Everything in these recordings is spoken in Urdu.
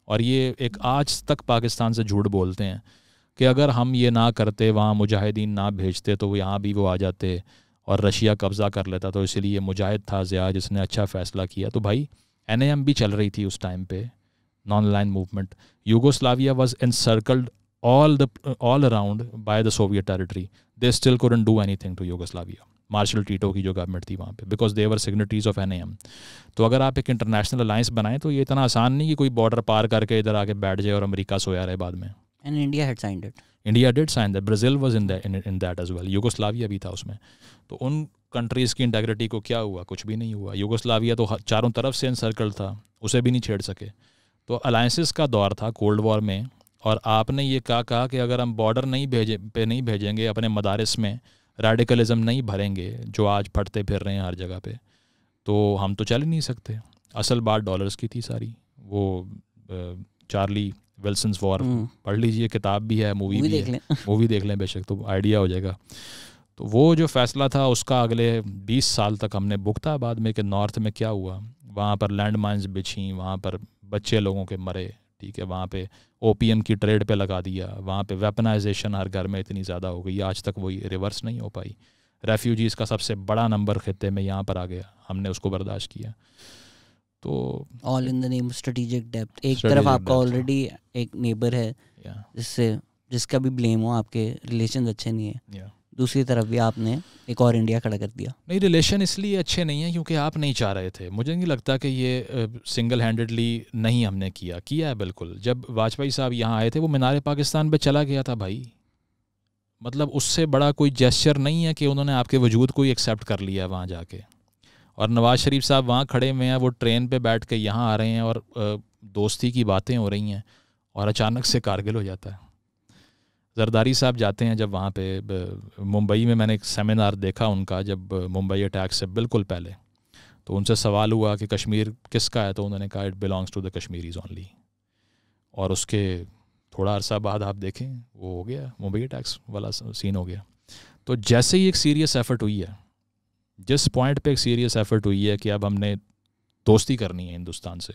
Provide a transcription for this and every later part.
اور یہ ایک آج تک پاکستان سے جھوٹ بولتے ہیں کہ اگر ہم یہ نہ کرتے, وہاں مجاہدین نہ بھیجتے تو یہاں بھی وہ آ جاتے اور رشیا قبضہ کر لیتا, تو اسی لیے مجاہد تھا ضیاء جس نے اچھا فیصلہ کیا. تو بھائی NAM بھی چل رہی تھی اس ٹائم پہ, non aligned movement. Yugoslavia was encircled all around by the Soviet territory. They still couldn't do anything to Yugoslavia. Marshal Tito کی جو گورنمنٹ تھی وہاں پہ, because they were signatories of NAM. تو اگر آپ ایک انٹرنیشنل الائنس بنائیں تو یہ اتنا آسان نہیں کہ کوئی بارڈر پار کر کے ادھر آ کے بیٹھ جائے اور امریکہ سویا رہے بعد میں. And India had signed it. India did sign that. Brazil was in that as well. Yugoslavia بھی تھا اس میں. تو ان کنٹریز کی انٹیگریٹی کو کیا ہوا؟ کچھ بھی نہیں ہوا. یوگوسلاویا تو چاروں طرف سے انسرکل تھا, اسے بھی نہیں چھیڑ سکے. تو الائنسز کا دور تھا کولڈ وار میں, اور آپ نے یہ کہا کہ اگر ہم بارڈر نہیں بھیجیں گے, اپنے مدارس میں ریڈیکلزم نہیں بھریں گے جو آج پھٹتے پھر رہے ہیں ہر جگہ پہ, تو ہم تو چل ہی نہیں سکتے. اصل بات ڈالرز کی تھی ساری. وہ چارلی ولسنز وار پڑھ لیجئے, کتاب بھی ہے, مووی بھی ہے, مووی دیکھ لیں بے شک, تو آئیڈیا ہو جائے گا. تو وہ جو فیصلہ تھا اس کا اگلے 20 سال تک ہم نے بھگتا بعد میں کہ نارتھ میں کیا ہوا. وہاں پر لینڈ مائنز بچھیں, وہاں پر بچے لوگوں کے مرے, ٹھیک ہے, وہاں پہ اوپیم کی ٹریڈ پہ لگا دیا, وہاں پہ ویپنائزیشن ہر گھر میں اتنی زیادہ ہو گئی, آج تک وہی ریورس نہیں ہو پائی. ریفیوجیز کا سب سے بڑا نمبر خطے میں یہاں پر آ گیا, ہم نے اس کو برداشت کیا. تو آل ان دی نیم اسٹریٹجک ڈیپتھ. ایک طرف آپ کا آلریڈی ایک نیبر ہے جس کا بھی بلیم ہو, آپ کے ریلیشنز اچھے نہیں ہیں, دوسری طرف بھی آپ نے ایک اور انڈیا کھڑا کر دیا. نہیں, ریلیشن اس لیے اچھے نہیں ہیں کیونکہ آپ نہیں چاہ رہے تھے. مجھے نہیں لگتا کہ یہ سنگل ہینڈڈلی نہیں ہم نے کیا ہے. بالکل, جب واجپئی صاحب یہاں آئے تھے وہ مینار پاکستان پہ چلا گیا تھا بھائی. مطلب اس سے بڑا کوئی جیسچر نہیں ہے کہ انہوں نے آپ کے وجود کو ہی ایکسیپٹ کر لیا ہے وہاں جا کے. اور نواز شریف صاحب وہاں کھڑے ہوئے ہیں, وہ ٹرین پہ بیٹھ کے یہاں آ رہے ہیں اور دوستی کی باتیں ہو رہی ہیں, اور اچانک سے کارگل ہو جاتا ہے. زرداری صاحب جاتے ہیں جب وہاں پہ ممبئی میں, میں نے ایک سیمینار دیکھا ان کا جب ممبئی اٹیک سے بالکل پہلے, تو ان سے سوال ہوا کہ کشمیر کس کا ہے, تو انہوں نے کہا it belongs to the Kashmiris only. اور اس کے تھوڑا عرصہ بعد آپ دیکھیں وہ ہو گیا, ممبئی اٹیکس والا سین ہو گیا. تو جیسے ہی ایک سیریس ایفرٹ ہوئی ہے, جس پوائنٹ پہ ایک سیریس ایفرٹ ہوئی ہے کہ اب ہم نے دوستی کرنی ہے ہندوستان سے,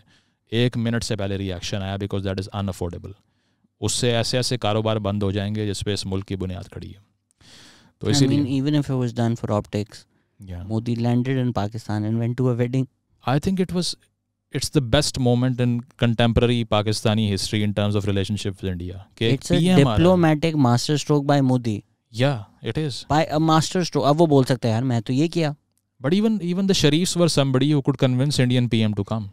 1 منٹ سے پہلے ریئیکشن آیا because that is unaffordable. اس سے ایسے کاروبار بند ہو جائیں گے جس پہ اس ملک کی بنیاد کھڑی ہے. تو اسی لیے even if it was done for optics, Modi landed in Pakistan and went to a wedding. I think it's the best moment in contemporary Pakistani history in terms of relationship with India. It's a diplomatic master stroke by Modi. Yeah, it is. By a master stroke. اب وہ بول سکتا ہے یار میں تو یہ کیا. But even the Sharifs were somebody who could convince Indian PM to come.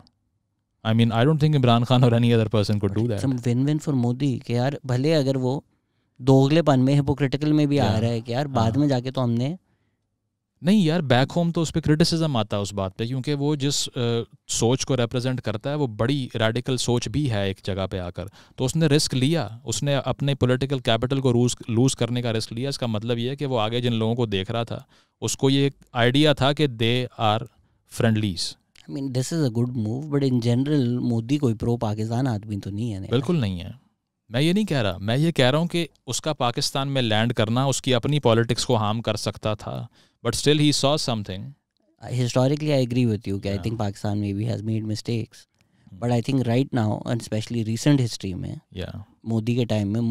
I mean, I don't think Imran Khan or any other person could do that. Some win-win for Modi کہ یار بھلے اگر وہ دوغلے پن میں ہپوکریٹیکل میں بھی آ رہا ہے کہ یار بعد میں جا کے تو ہم نے نہیں یار, بیک ہوم تو اس پہ کرٹیسزم آتا ہے اس بات پہ, کیونکہ وہ جس سوچ کو ریپرزینٹ کرتا ہے وہ بڑی ریڈیکل سوچ بھی ہے ایک جگہ پہ آ کر. تو اس نے رسک لیا, اس نے اپنے پولیٹیکل کیپٹل کو لوز کرنے کا رسک لیا. اس کا مطلب یہ ہے کہ وہ آگے جن لوگوں کو دیکھ رہا تھا اس کو یہ آئیڈیا تھا کہ they are friendlies. I mean, this is a good move, but in general Modi کوئی پرو پاکستان آدمی تو نہیں ہے. بالکل نہیں ہے. میں یہ نہیں کہہ رہا, میں یہ کہہ رہا ہوں کہ اس کا پاکستان میں لینڈ کرنا اس کی اپنی پالیٹکس کو ہارم کر سکتا تھا, but still he saw something. Historically, I agree with you. I think Pakistan maybe has made mistakes. But I think right now, and especially recent history میں, مودی کے ٹائم میں,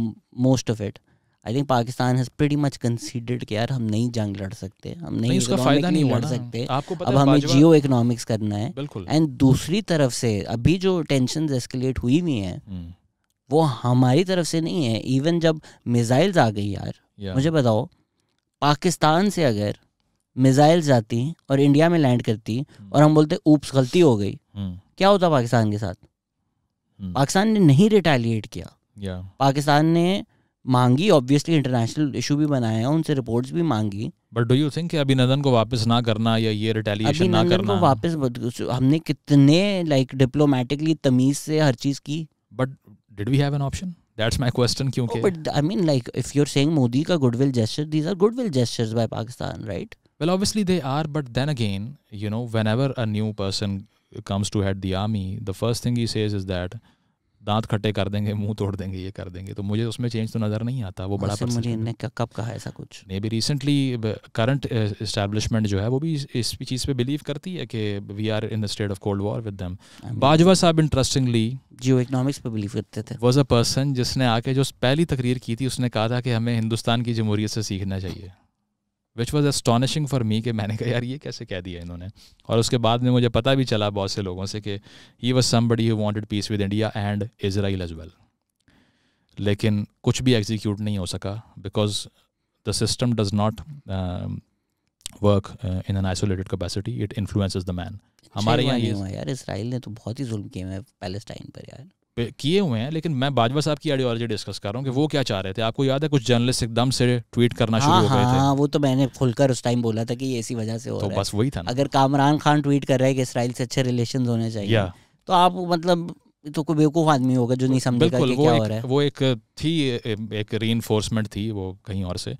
most of it, I think Pakistan has pretty much conceded کہ یار ہم نہیں جنگ لڑ سکتے, ہم نہیں اس کا فائدہ نہیں لڑ سکتے, اب ہمیں جیو اکنامکس کرنا ہے. اینڈ دوسری طرف سے ابھی جو ٹینشنز ایسکلیٹ ہوئی ہوئی ہیں وہ ہماری طرف سے نہیں ہے. ایون جب میزائلز آ گئی یار, مجھے بتاؤ پاکستان سے اگر میزائلز آتی اور انڈیا میں لینڈ کرتی اور ہم بولتے اوپس غلطی ہو گئی, کیا ہوتا پاکستان کے ساتھ؟ پاکستان نے نہیں ریٹیلیٹ کیا. پاکستان نے مانگی, obviously انٹرنیشنل ایشو بھی بنایا, ان سے رپورٹس بھی مانگی. بٹ ڈو یو تھنک کہ ابھینندن کو واپس نہ کرنا یا یہ ریٹیلیشن نہ کرنا, کو واپس ہم نے کتنے لائک ڈپلومیٹکلی تمیز سے ہر چیز کی, but did we have an option? That's my question. کیونکہ but I mean like if you are seeing Modi کا goodwill gesture, these are goodwill gestures by Pakistan, right? Well, obviously they are, but then again, whenever a new person comes to head the army, the first thing he says is that دانت کھٹے کر دیں گے, منہ توڑ دیں گے, یہ کر دیں گے. تو مجھے اس میں چینج تو نظر نہیں آتا. وہ بڑا نے کب کہا ایسا کچھ؟ نہیں بھی ریسنٹلی کرنٹ اسٹیبلشمنٹ جو ہے وہ بھی اس چیز پہ بلیو کرتی ہے کہ we are in state of cold war with them. Bajwa صاحب انٹرسٹنگلی جیو اکنامکس پہ بلیو کرتے تھے. واز اے پرسن جس نے آ کے جو پہلی تقریر کی تھی اس نے کہا تھا کہ ہمیں ہندوستان کی جمہوریت سے سیکھنا چاہیے, وچ واز اسٹانشنگ فار می, کہ میں نے کہا یار یہ کیسے کہہ دیا انہوں نے. اور اس کے بعد میں مجھے پتہ بھی چلا بہت سے لوگوں سے کہ he was somebody who wanted peace with India and Israel as well. لیکن کچھ بھی ایگزیکیوٹ نہیں ہو سکا because the system does not work in an isolated capacity, it influences the man. ہمارے یہاں یہ یار اسرائیل نے تو بہت ہی ظلم کیے ہیں پیلسٹائن پر یار, کیے ہوئے ہیں, لیکن میں باجوہ صاحب کی آئیڈیالوجی ڈسکس کر رہا ہوں کہ وہ کیا چاہ رہے تھے. آپ کو یاد ہے کچھ جرنلسٹ ایک دم سے ٹویٹ کرنا شروع ہو گئے تھے. ہاں وہ تو میں نے کھل کر اس ٹائم بولا تھا کہ یہ اسی وجہ سے ہو رہا ہے. بس وہی تھا نا, اگر کامران خان ٹویٹ کر رہا ہے کہ اسرائیل سے اچھے ریلیشنز ہونے چاہیے تو آپ مطلب تو کوئی بیوقوف آدمی ہوگا جو نہیں سمجھے گا کہ کیا ہو رہا ہے. وہ ایک تھی, ایک ری انفورسمنٹ تھی وہ کہیں اور سے,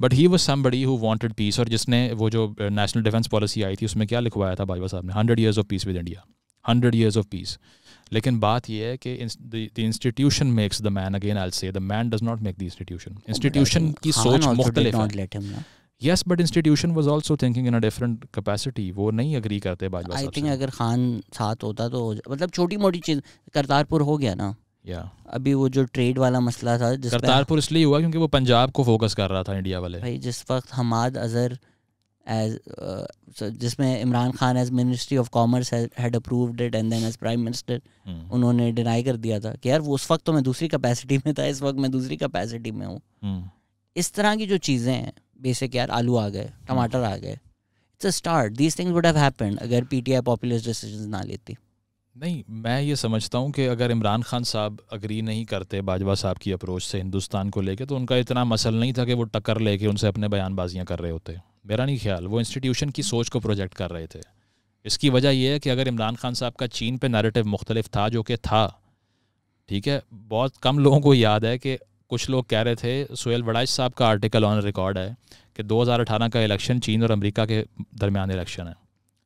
but he was somebody who wanted peace. اور جس نے وہ جو نیشنل ڈیفینس پالیسی آئی تھی اس میں کیا لکھوایا تھا باجوہ صاحب نے, 100 years of peace with India, 100 years of peace. لیکن بات یہ ہے کہ the institution makes the man. Again I'll say the man does not make the institution. Institution کی سوچ مختلف ہے. Yes, but institution was also thinking in a different capacity. وہ نہیں اگری کرتے باجوہ صاحب سے. I think اگر خان ساتھ ہوتا تو مطلب چھوٹی موٹی چیز, کرتارپور ہو گیا نا, ابھی وہ جو ٹریڈ والا مسئلہ تھا, کرتارپور اس لیے ہوا کیونکہ وہ پنجاب کو فوکس کر رہا تھا انڈیا والے. بھائی جس وقت حماد اظہر ایز جس میں Imran Khan as ministry of commerce had approved it and then as prime minister انہوں نے ڈینائی کر دیا تھا کہ یار وہ اس وقت تو میں دوسری کیپیسٹی میں تھا, اس وقت میں دوسری کیپیسٹی میں ہوں. اس طرح کی جو چیزیں ہیں بیسک, یار آلو آ گئے, ٹماٹر آ گئے, it's a start. These things would have happened اگر P T I populist decisions نہ لیتی. نہیں, میں یہ سمجھتا ہوں کہ اگر عمران خان صاحب اگری نہیں کرتے باجوہ صاحب کی اپروچ سے ہندوستان کو لے کے, تو ان کا اتنا مسئلہ نہیں تھا کہ وہ ٹکر لے کے ان سے اپنے بیان بازیاں کر رہے ہوتے. میرا نہیں خیال, وہ انسٹیٹیوشن کی سوچ کو پروجیکٹ کر رہے تھے. اس کی وجہ یہ ہے کہ اگر عمران خان صاحب کا چین پہ نیریٹو مختلف تھا, جو کہ تھا, ٹھیک ہے, بہت کم لوگوں کو یاد ہے کہ کچھ لوگ کہہ رہے تھے, سہیل وڑائچ صاحب کا آرٹیکل آن ریکارڈ ہے کہ 2018 کا الیکشن چین اور امریکہ کے درمیان الیکشن ہے.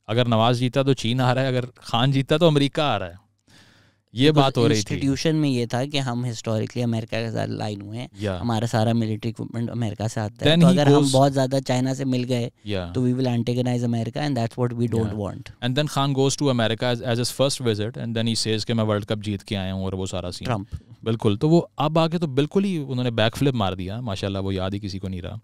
اگر نواز جیتا تو چین آ رہا ہے, اگر خان جیتا تو امریکہ آ رہا ہے. یہ بات ہو رہی تھی. انسٹیٹیوشن میں یہ تھا کہ ہم ہسٹوریکلی امریکہ کے ساتھ لائن ہوئے ہیں, ہمارا سارا ملٹری اکوپمنٹ امریکہ سے آتا ہے, تو اگر ہم بہت زیادہ چائنا سے مل گئے تو وی ول اینٹیگنائز امریکہ and that's what we don't want. And then Khan goes to امریکہ as his first visit and then he says کہ میں ورلڈ کپ جیت کے آیا ہوں, اور وہ سارا سین ٹرمپ بالکل. تو وہ اب آ کے تو بالکل ہی انہوں نے بیک فلپ مار دیا, ماشاء اللہ وہ یاد ہی کسی کو نہیں رہا.